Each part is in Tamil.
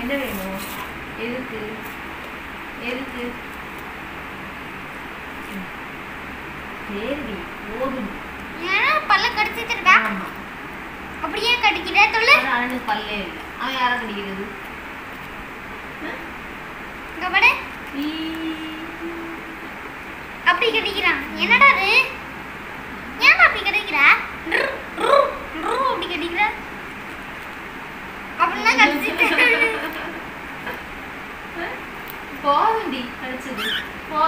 என்ன வேணும்? எதுக்கு எதுக்கு சரி போதும். ஏன்னா பல்ல கடிச்சிட்டு இருக்கா? ஆமா. அப்படியே கடிக்கிற சொல்லு. அவனுக்கு பல்லே இல்லை. அவன் யாரை கடிக்கிறது? இங்க பாரு. அப்படி கடிக்கிறான். என்னடா அது? ஏன்டா அப்படி கடிக்கிற? அப்படி கடிக்கிற? அப்படின்னா கடிச்சிட்டு போதுண்டி கடிச்சது.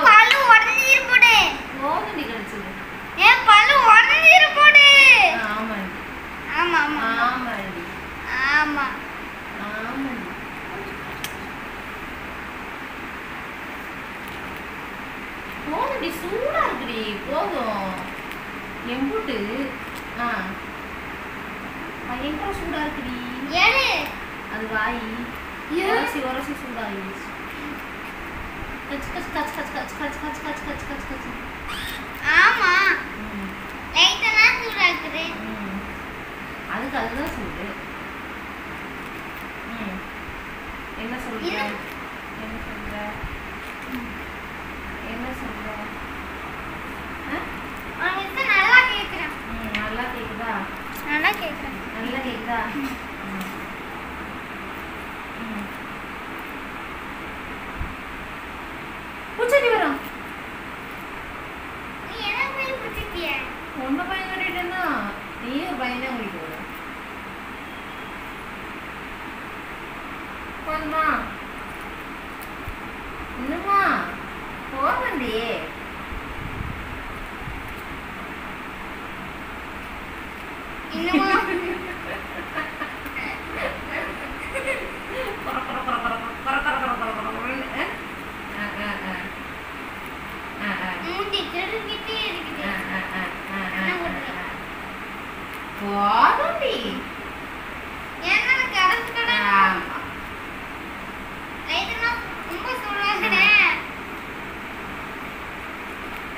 பல்லு உடஞ்சிரு போடு. போதுண்டி கடிச்சது. ஏன் பல்லு உடஞ்சிரு போடு. ஆமாண்டி. ஆமா ஆமா ஆமாண்டி. ஆமா ஆமாண்டி. போதுண்டி சூடா இருக்குடி. போதும் எம்புட்டு. பயங்கர சூடா இருக்குடி. ஏழு அது வாய் உரசி உரசி சூடாகி கச் கச் கச் கச் கச் கச் கச் கச் கச் கச் கச். ஆமா லைட்டா தான் சூடா இருக்குது. அதுக்கு அதுதான் சூடு. என்ன சொல்ற? என்ன சொல்ற? என்ன சொல்ற? உனக்கு நல்லா கேக்குறேன். நல்லா கேக்குதா? நல்லா கேக்குறேன். நல்லா கேக்குதா? பூச்செடி வரும். நீ என்ன போய் புடிச்சிட்டிய? ஒன்ன பையன் கட்டிட்டேன்னா நீ ஒரு பையன் தான் உங்களுக்கு வரும். போதுமா? இன்னுமா போதண்டி. இன்னுமா மூஞ்சி திருகிட்டே இருக்குது. போதண்டி. ஏன்னா கடந்து கடந்து லைட்டா ரொம்ப சூடாகுதே.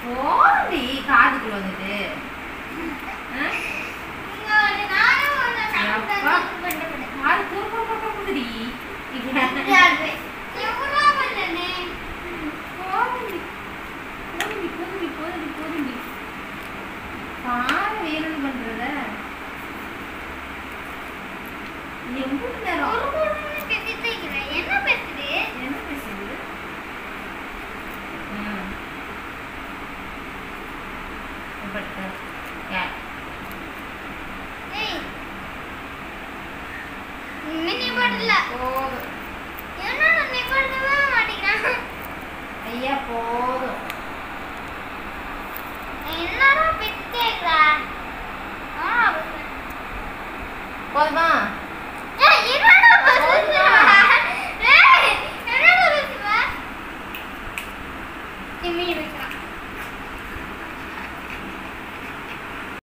போதண்டி காதுக்குள்ள வந்துட்டு. இங்க ஒரு நானும் ஒரு சாப்பிட்டு பண்ணு. காது குறுகுறுகுறுகுறுகுறுடி. எவ்வளோ பண்ணனே. போதண்டி போதண்டி போதண்டி போதண்டி போதண்டி. பாரு வேணும்னு பண்றத. எம்புட்டு நேரம் ஒரு பொண்ணு பேசிட்டு இருக்கிறேன். என்ன பேசுது? என்ன பேசுது? ஏய் மினி பாடல. போதும் ஏன்னா நீ பாடவே மாட்டேங்கிறான். ஐயா போதும். என்னடா பேசிட்டே இருக்கா? போதுமா?